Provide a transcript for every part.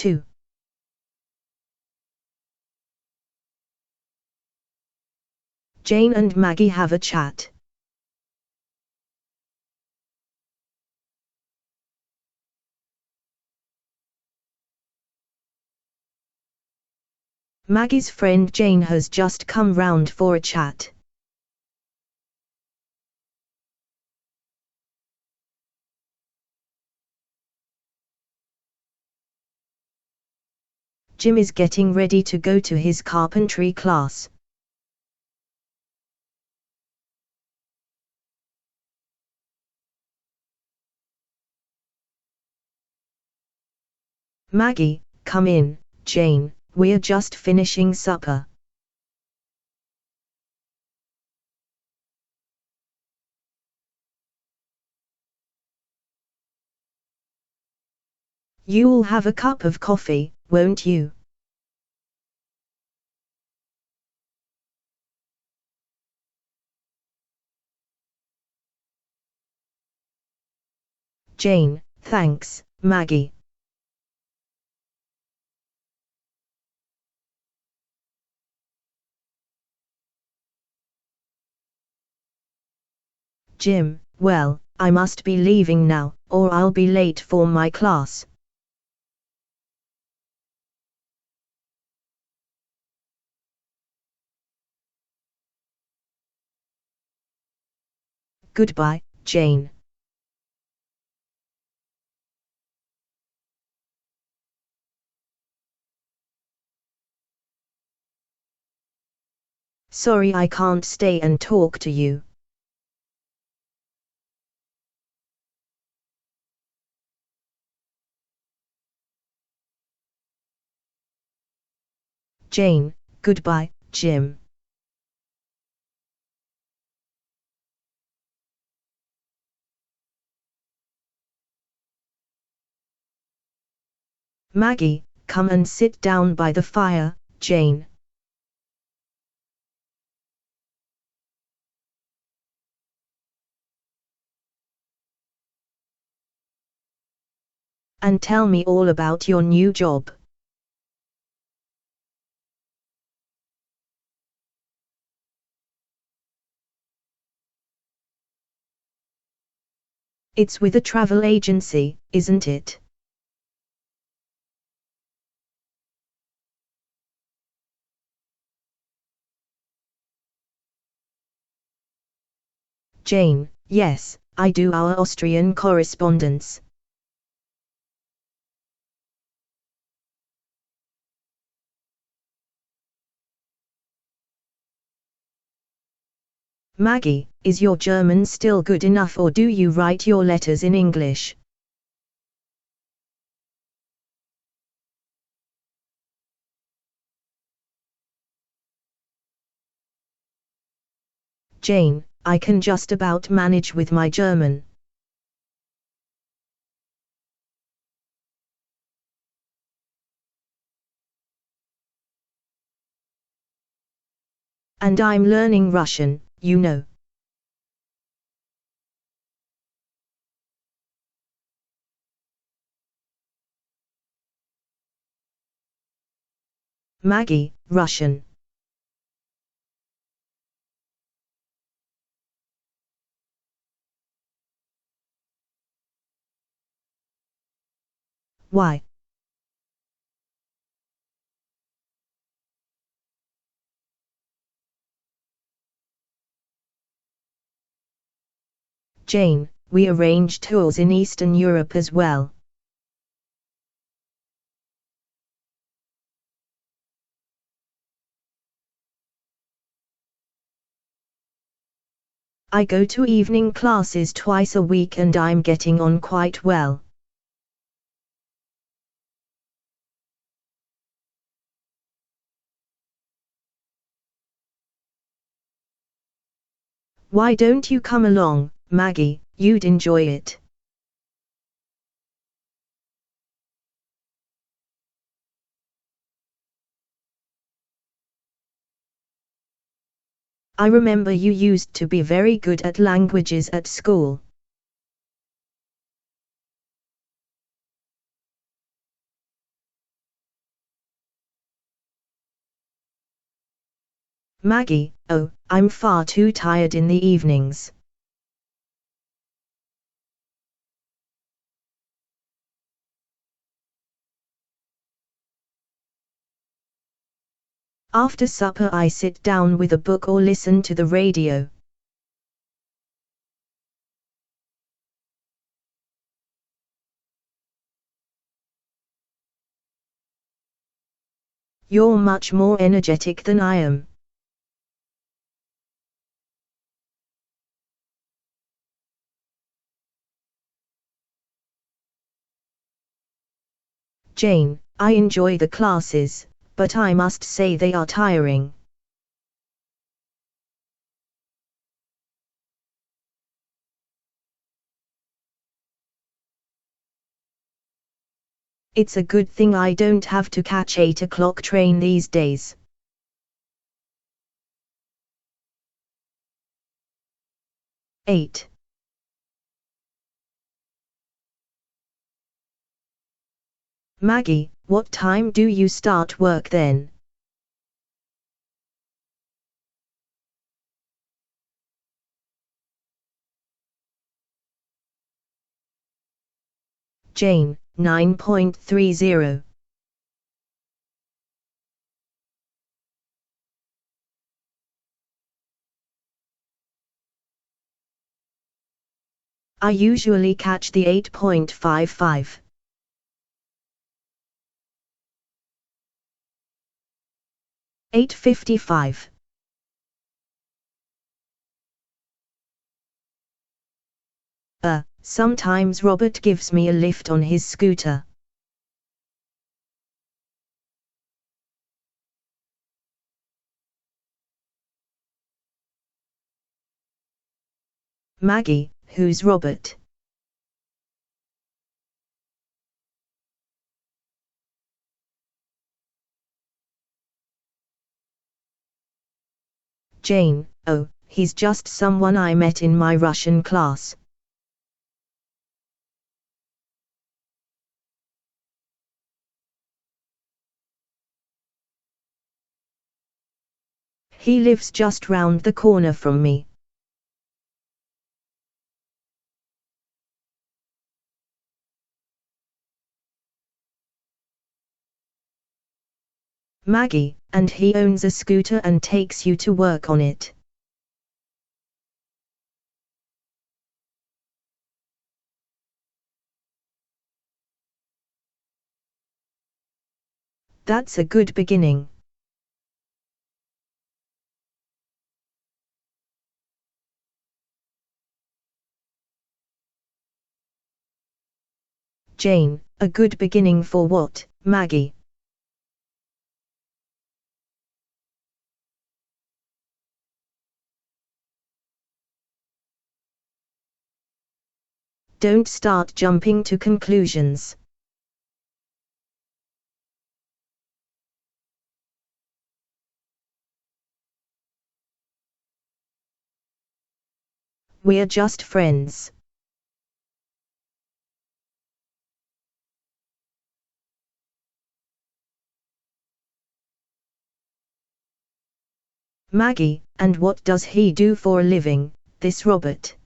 2. Jane and Maggie have a chat. Maggie's friend Jane has just come round for a chat. Jim is getting ready to go to his carpentry class. Maggie, come in, Jane, we're just finishing supper. You'll have a cup of coffee, won't you? Jane, thanks, Maggie. Jim, well, I must be leaving now, or I'll be late for my class. Goodbye, Jane. Sorry I can't stay and talk to you. Jane, goodbye, Jim. Maggie, come and sit down by the fire, Jane. And tell me all about your new job. It's with a travel agency, isn't it? Jane, yes, I do our Austrian correspondence. Maggie, is your German still good enough, or do you write your letters in English? Jane, I can just about manage with my German. And I'm learning Russian, you know. Maggie, Russian. Why? Jane, we arrange tours in Eastern Europe as well. I go to evening classes twice a week and I'm getting on quite well. Why don't you come along, Maggie, you'd enjoy it. I remember you used to be very good at languages at school. Maggie, oh, I'm far too tired in the evenings. After supper I sit down with a book or listen to the radio. You're much more energetic than I am. Jane, I enjoy the classes, but I must say they are tiring. It's a good thing I don't have to catch 8 o'clock train these days. Eight. Maggie, what time do you start work then? Jane, 9:30. I usually catch the 8:55. 8:55. Sometimes Robert gives me a lift on his scooter. Maggie, who's Robert? Jane, oh, he's just someone I met in my Russian class. He lives just round the corner from me. Maggie, and he owns a scooter and takes you to work on it. That's a good beginning. Jane, a good beginning for what, Maggie? Don't start jumping to conclusions. We're just friends. Maggie, and what does he do for a living, this Robert?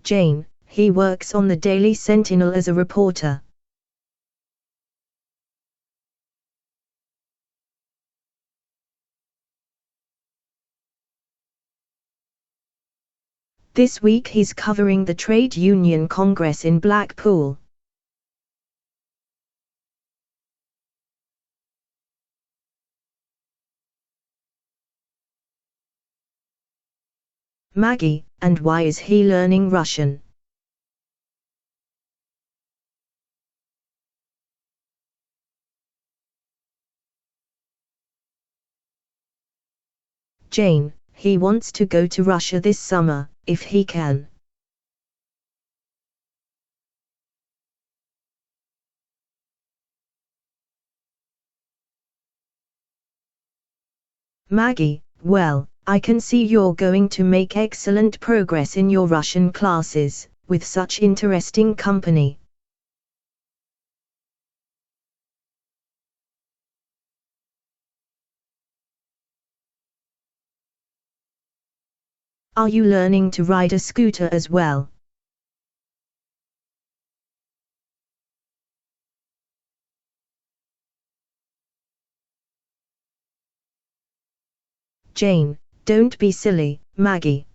Jane, he works on the Daily Sentinel as a reporter. This week he's covering the Trade Union Congress in Blackpool. Maggie, and why is he learning Russian? Jane, he wants to go to Russia this summer, if he can. Maggie, well, I can see you're going to make excellent progress in your Russian classes, with such interesting company. Are you learning to ride a scooter as well? Jane, don't be silly, Maggie.